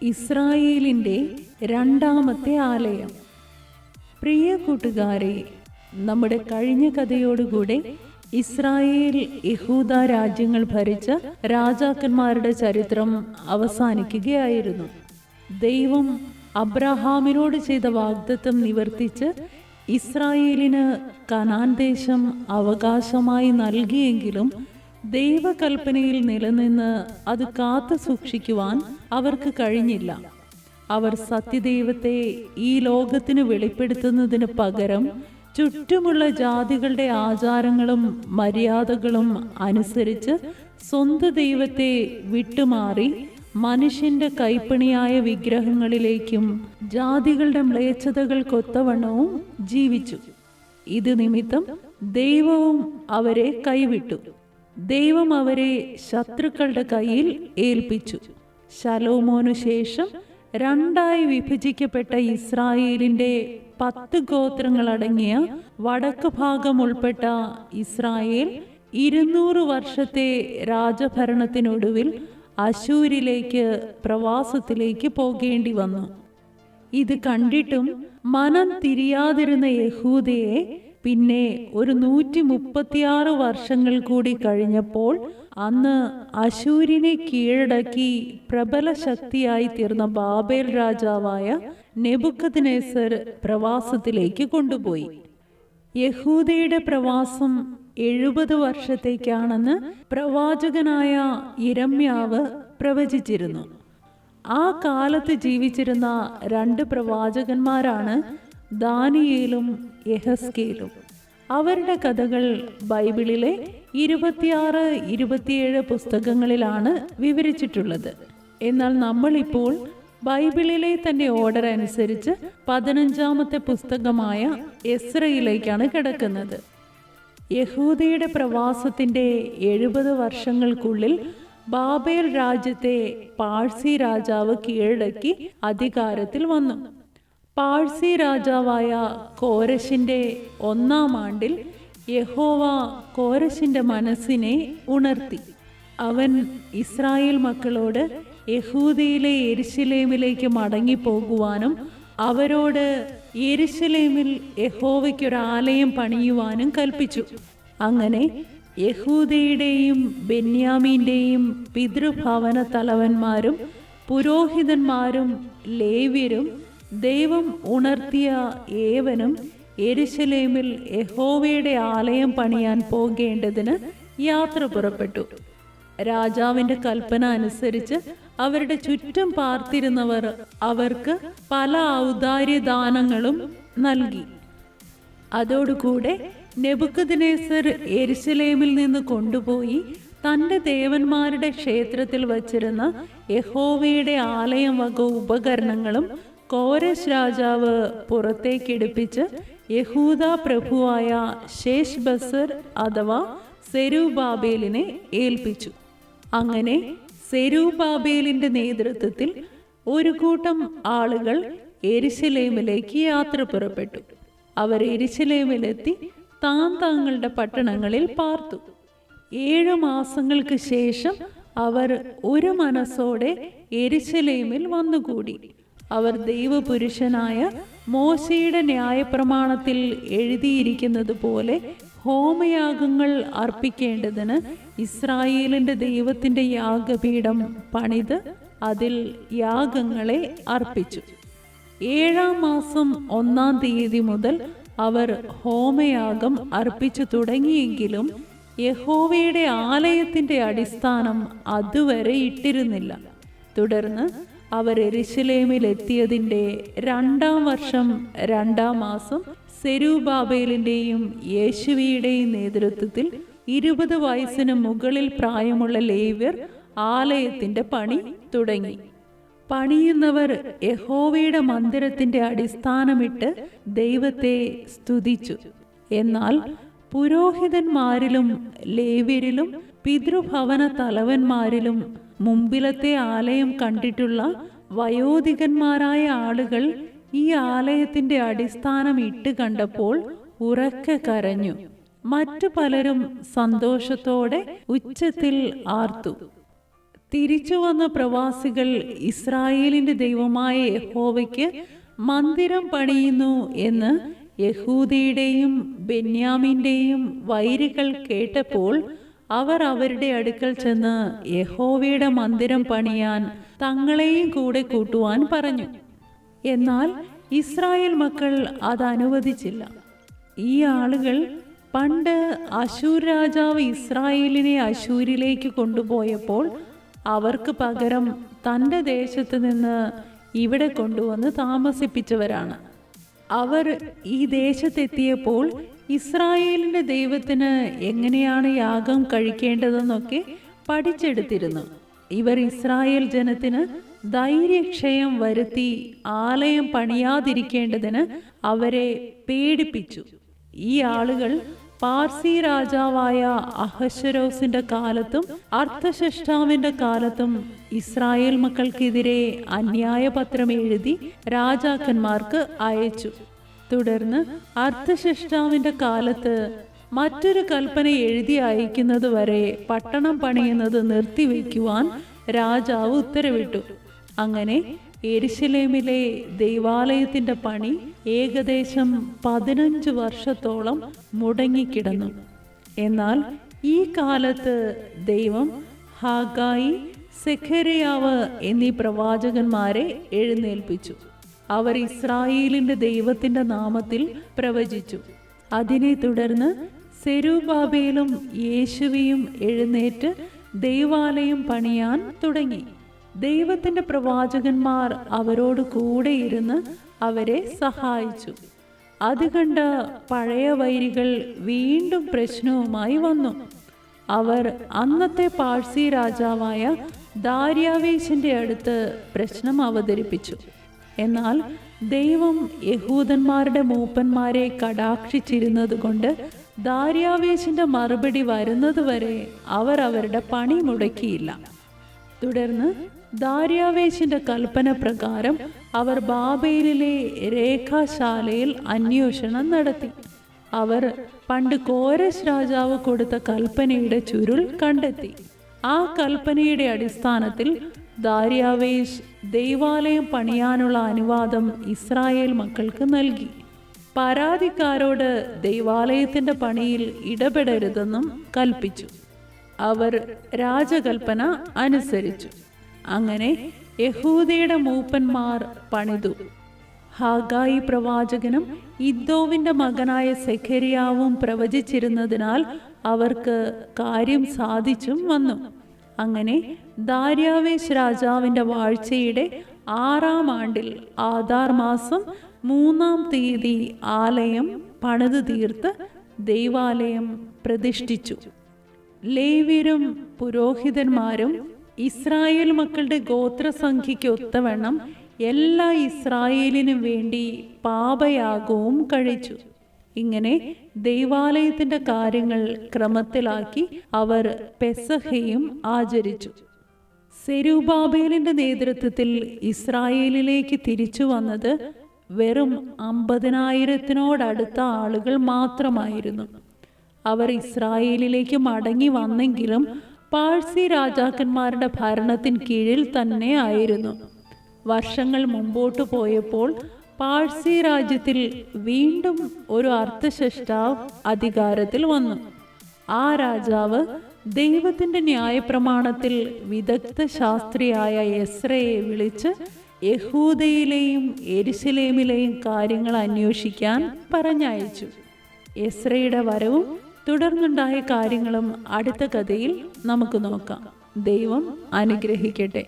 ഇസ്രായേലിൻ്റെ രണ്ടാമത്തെ ആലയം. പ്രിയ കൂട്ടുകാരെ, നമ്മുടെ കഴിഞ്ഞ കഥയോടുകൂടെ ഇസ്രായേൽ യഹൂദ രാജ്യങ്ങൾ ഭരിച്ച രാജാക്കന്മാരുടെ ചരിത്രം അവസാനിക്കുകയായിരുന്നു. ദൈവം അബ്രഹാമിനോട് ചെയ്ത വാഗ്ദത്തം നിവർത്തിച്ച് ഇസ്രായേലിന് കനാൻ ദേശം അവകാശമായി നൽകിയെങ്കിലും ദൈവകൽപ്പനയിൽ നിലനിന്ന് അത് കാത്തു സൂക്ഷിക്കുവാൻ അവർക്ക് കഴിഞ്ഞില്ല. അവർ സത്യദൈവത്തെ ഈ ലോകത്തിന് വെളിപ്പെടുത്തുന്നതിന് പകരം ചുറ്റുമുള്ള ജാതികളുടെ ആചാരങ്ങളും മര്യാദകളും അനുസരിച്ച് സ്വന്തം ദൈവത്തെ വിട്ടുമാറി മനുഷ്യന്റെ കൈപ്പണിയായ വിഗ്രഹങ്ങളിലേക്കും ജാതികളുടെ മ്ലേച്ഛതകൾക്കൊത്തവണ്ണവും ജീവിച്ചു. ഇത് നിമിത്തം ദൈവവും അവരെ കൈവിട്ടു. ദൈവം അവരെ ശത്രുക്കളുടെ കയ്യിൽ ഏൽപ്പിച്ചു. ശലോമോനു ശേഷം രണ്ടായി വിഭജിക്കപ്പെട്ട ഇസ്രായേലിന്റെ 10 ഗോത്രങ്ങളടങ്ങിയ വടക്ക് ഭാഗം ഉൾപ്പെട്ട ഇസ്രായേൽ 200 വർഷത്തെ രാജഭരണത്തിനൊടുവിൽ അശൂരിലേക്ക് പ്രവാസത്തിലേക്ക് പോകേണ്ടി വന്നു. ഇത് കണ്ടിട്ടും മനം തിരിയാതിരുന്ന യഹൂദയെ പിന്നെ ഒരു 136 വർഷങ്ങൾ കൂടി കഴിഞ്ഞപ്പോൾ അന്ന് അശൂരിനെ കീഴടക്കി പ്രബല ശക്തിയായി തീർന്ന ബാബേൽ രാജാവായ നെബൂഖദ്നേസർ പ്രവാസത്തിലേക്ക് കൊണ്ടുപോയി. യഹൂദയുടെ പ്രവാസം 70 വർഷത്തേക്കാണെന്ന് പ്രവാചകനായ യിരെമ്യാവ് പ്രവചിച്ചിരുന്നു. ആ കാലത്ത് ജീവിച്ചിരുന്ന 2 പ്രവാചകന്മാരാണ് ദാനിയേലും യെഹെസ്കേലും. അവരുടെ കഥകൾ ബൈബിളിലെ 26, 27 പുസ്തകങ്ങളിലാണ് വിവരിച്ചിട്ടുള്ളത്. എന്നാൽ നമ്മളിപ്പോൾ ബൈബിളിലെ തന്നെ ഓർഡർ അനുസരിച്ച് 15ാമത്തെ പുസ്തകമായ എസ്രയിലേക്കാണ് കിടക്കുന്നത്. യഹൂദയുടെ പ്രവാസത്തിന്റെ 70 വർഷങ്ങൾക്കുള്ളിൽ ബാബേൽ രാജ്യത്തെ പാഴ്സി രാജാവ് കീഴടക്കി അധികാരത്തിൽ വന്നു. പാഴ്സി രാജാവായ കോരശിന്റെ 1-ാം ആണ്ടിൽ യഹോവ കോരശിന്റെ മനസ്സിനെ ഉണർത്തി. അവൻ ഇസ്രായേൽ മക്കളോട് യഹൂദയിലെ യെരുശലേമിലേക്ക് മടങ്ങിപ്പോകുവാനും അവരോട് യെരുശലേമിൽ യഹോവയ്ക്കൊരാലയം പണിയുവാനും കൽപ്പിച്ചു. അങ്ങനെ യഹൂദയുടെയും ബെന്യാമീന്റെയും പിതൃഭവന തലവന്മാരും പുരോഹിതന്മാരും ലേവ്യരും ദൈവം ഉണർത്തിയ ഏവനും യെരുശലേമിൽ യഹോവയുടെ ആലയം പണിയാൻ പോകേണ്ടതിന് യാത്ര പുറപ്പെട്ടു. രാജാവിന്റെ കൽപ്പന അനുസരിച്ച് അവരുടെ ചുറ്റും പാർത്തിരുന്നവർ അവർക്ക് പല ഔദാര്യദാനങ്ങളും നൽകി. അതോടുകൂടെ നെബൂഖദ്നേസർ യെരുശലേമിൽ നിന്ന് കൊണ്ടുപോയി തന്റെ ദേവന്മാരുടെ ക്ഷേത്രത്തിൽ വച്ചിരുന്ന യഹോവയുടെ ആലയം വക ഉപകരണങ്ങളും കോരശ് രാജാവ് പുറത്തേക്കെടുപ്പിച്ച് യഹൂദ പ്രഭുവായ ശേഷ്ബസർ അഥവാ സെരുബാബേലിനെ ഏൽപ്പിച്ചു. അങ്ങനെ സെരുബാബേലിന്റെ നേതൃത്വത്തിൽ ഒരു കൂട്ടം ആളുകൾ യെരുശലേമിലേക്ക് യാത്ര പുറപ്പെട്ടു. അവർ യെരുശലേമിലെത്തി താങ്ങളുടെ പട്ടണങ്ങളിൽ പാർത്തു. 7 മാസങ്ങൾക്ക് ശേഷം അവർ ഒരു മനസ്സോടെ യെരുശലേമിൽ വന്നുകൂടി. അവർ ദൈവപുരുഷനായ മോശയുടെ ന്യായപ്രമാണത്തിൽ എഴുതിയിരിക്കുന്നത് പോലെ ഹോമയാഗങ്ങൾ അർപ്പിക്കേണ്ടതിന് ഇസ്രായേലിന്റെ ദൈവത്തിന്റെ യാഗപീഠം പണിത് അതിൽ യാഗങ്ങളെ അർപ്പിച്ചു. 7-ാം മാസം 1-ാം തീയതി മുതൽ അവർ ഹോമയാഗം അർപ്പിച്ചു തുടങ്ങിയെങ്കിലും യഹോവയുടെ ആലയത്തിന്റെ അടിസ്ഥാനം അതുവരെ ഇട്ടിരുന്നില്ല. തുടർന്ന് അവർ യെരുശലേമിൽ എത്തിയതിന്റെ 2-ാം വർഷം 2-ാം മാസം സെരുബാബേലിന്റെയും യേശുവയുടെയും നേതൃത്വത്തിൽ 20 വയസ്സിന് മുകളിൽ പ്രായമുള്ള ലേവ്യർ ആലയത്തിന്റെ പണി തുടങ്ങി. പണിയുന്നവർ യഹോവയുടെ മന്ദിരത്തിന്റെ അടിസ്ഥാനമിട്ട് ദൈവത്തെ സ്തുതിച്ചു. എന്നാൽ പുരോഹിതന്മാരിലും ലേവ്യരിലും പിതൃഭവന തലവന്മാരിലും മുമ്പിലത്തെ ആലയം കണ്ടിട്ടുള്ള വയോധികന്മാരായ ആളുകൾ ഈ ആലയത്തിന്റെ അടിസ്ഥാനം ഇട്ട് കണ്ടപ്പോൾ ഉറക്കെ കരഞ്ഞു. മറ്റു പലരും സന്തോഷത്തോടെ ഉച്ചത്തിൽ ആർത്തു. തിരിച്ചു വന്ന പ്രവാസികൾ ഇസ്രായേലിന്റെ ദൈവമായ യഹോവയ്ക്ക് മന്ദിരം പണിയുന്നു എന്ന് യഹൂദയുടെയും ബെന്യാമിന്റെയും വൈരികൾ കേട്ടപ്പോൾ അവർ അവരുടെ അടുക്കൽ ചെന്ന് യഹോവയുടെ മന്ദിരം പണിയാൻ തങ്ങളെയും കൂടെ കൂട്ടുവാൻ പറഞ്ഞു. എന്നാൽ ഇസ്രായേൽ മക്കൾ അത് അനുവദിച്ചില്ല. ഈ ആളുകൾ പണ്ട് അശൂർ രാജാവ് ഇസ്രായേലിനെ അശൂരിലേക്ക് കൊണ്ടുപോയപ്പോൾ അവർക്ക് പകരം തൻ്റെ ദേശത്ത് നിന്ന് ഇവിടെ കൊണ്ടുവന്ന് താമസിപ്പിച്ചവരാണ്. അവർ ഈ ദേശത്തെത്തിയപ്പോൾ ഇസ്രായേലിന്റെ ദൈവത്തിന് എങ്ങനെയാണ് യാഗം കഴിക്കേണ്ടതെന്നൊക്കെ പഠിച്ചെടുത്തിരുന്നു. ഇവർ ഇസ്രായേൽ ജനത്തിന് ധൈര്യക്ഷയം വരുത്തി ആലയം പണിയാതിരിക്കേണ്ടതിന് അവരെ പേടിപ്പിച്ചു. ഈ ആളുകൾ പാർസി രാജാവായ അഹശ്വരോസിന്റെ കാലത്തും അർത്ഥശഷ്ടാവിന്റെ കാലത്തും ഇസ്രായേൽ മക്കൾക്കെതിരെ അന്യായപത്രം എഴുതി രാജാക്കന്മാർക്ക് അയച്ചു. തുടർന്ന് അർത്ഥശഷ്ടാവിന്റെ കാലത്ത് മറ്റൊരു കൽപ്പന എഴുതി അയക്കുന്നത് വരെ പട്ടണം പണിയുന്നത് നിർത്തിവെക്കുവാൻ രാജാവ് ഉത്തരവിട്ടു. അങ്ങനെ യെരുശലേമിലെ ദൈവാലയത്തിന്റെ പണി ഏകദേശം 15 വർഷത്തോളം മുടങ്ങിക്കിടന്നു. എന്നാൽ ഈ കാലത്ത് ദൈവം ഹാഗായി, സെഖര്യാവ് എന്നീ പ്രവാചകന്മാരെ എഴുന്നേൽപ്പിച്ചു. അവർ ഇസ്രായേലിന്റെ ദൈവത്തിന്റെ നാമത്തിൽ പ്രവചിച്ചു. അതിനെ തുടർന്ന് സെരുബാബേലും യേശുവയും എഴുന്നേറ്റ് ദൈവാലയം പണിയാൻ തുടങ്ങി. ദൈവത്തിന്റെ പ്രവാചകന്മാർ അവരോട് കൂടെ ഇരുന്ന് അവരെ സഹായിച്ചു. അത് കണ്ട പഴയ വൈരികൾ വീണ്ടും പ്രശ്നവുമായി വന്നു. അവർ അന്നത്തെ പാഴ്സി രാജാവായ ദാര്യാവേശിന്റെ അടുത്ത് പ്രശ്നം അവതരിപ്പിച്ചു. എന്നാൽ ദൈവം യഹൂദന്മാരുടെ മൂപ്പന്മാരെ കടാക്ഷിച്ചിരുന്നത് കൊണ്ട് ദാര്യാവേശിന്റെ മറുപടി വരുന്നതുവരെ അവർ അവരുടെ പണി മുടക്കിയില്ല. തുടർന്ന് ദാര്യാവേശിന്റെ കൽപ്പന പ്രകാരം അവർ ബാബേലിലെ രേഖാശാലയിൽ അന്വേഷണം നടത്തി. അവർ പണ്ട് കോരശ് രാജാവ് കൊടുത്ത കൽപ്പനയുടെ ചുരുൾ കണ്ടെത്തി. ആ കൽപ്പനയുടെ അടിസ്ഥാനത്തിൽ ദാര്യാവേശ് ദൈവാലയം പണിയാനുള്ള അനുവാദം ഇസ്രായേൽ മക്കൾക്ക് നൽകി. പരാതിക്കാരോട് ദൈവാലയത്തിന്റെ പണിയിൽ ഇടപെടരുതെന്നും കൽപ്പിച്ചു. അവർ രാജകൽപ്പന അനുസരിച്ചു. അങ്ങനെ യഹൂദയുടെ മൂപ്പന്മാർ പണിതു. ഹാഗായി പ്രവാചകനും ഇദ്ദോവിന്റെ മകനായ സെഖര്യാവും പ്രവചിച്ചിരുന്നതിനാൽ അവർക്ക് കാര്യം സാധിച്ചും വന്നു. അങ്ങനെ ദാര്യാവേശ് രാജാവിന്റെ വാഴ്ചയുടെ 6-ാം ആണ്ടിൽ ആദാർ മാസം 3-ാം തീയതി ആലയം പണിതു തീർത്ത് ദൈവാലയം പ്രതിഷ്ഠിച്ചു. ലേവ്യരും പുരോഹിതന്മാരും ഇസ്രായേൽ മക്കളുടെ ഗോത്രസംഖ്യയ്ക്ക് ഒത്തവണ്ണം എല്ലാ ഇസ്രായേലിനും വേണ്ടി പാപയാഗവും കഴിച്ചു. ഇങ്ങനെ ദൈവാലയത്തിന്റെ കാര്യങ്ങൾ ക്രമത്തിലാക്കി അവർ പെസഹയും ആചരിച്ചു. സെരുബാബേലിന്റെ നേതൃത്വത്തിൽ ഇസ്രായേലിലേക്ക് തിരിച്ചു വന്നത് വെറും 50,000-നോടടുത്ത ആളുകൾ മാത്രമായിരുന്നു. അവർ ഇസ്രായേലിലേക്ക് മടങ്ങി വന്നെങ്കിലും പാഴ്സി രാജാക്കന്മാരുടെ ഭരണത്തിന് കീഴിൽ തന്നെ ആയിരുന്നു. വർഷങ്ങൾ മുമ്പോട്ട് പോയപ്പോൾ പാഴ്സി രാജ്യത്തിൽ വീണ്ടും ഒരു അർത്ഥശഷ്ടാവ് അധികാരത്തിൽ വന്നു. ആ രാജാവ് ദൈവത്തിന്റെ ന്യായപ്രമാണത്തിൽ വിദഗ്ധ ശാസ്ത്രിയായ എസ്രയെ വിളിച്ച് യഹൂദയിലെയും യെരുശലേമിലെയും കാര്യങ്ങൾ അന്വേഷിക്കാൻ പറഞ്ഞയച്ചു. എസ്രയുടെ വരവും തുടർന്നുണ്ടായ കാര്യങ്ങളും അടുത്ത കഥയിൽ നമുക്ക് നോക്കാം. ദൈവം അനുഗ്രഹിക്കട്ടെ.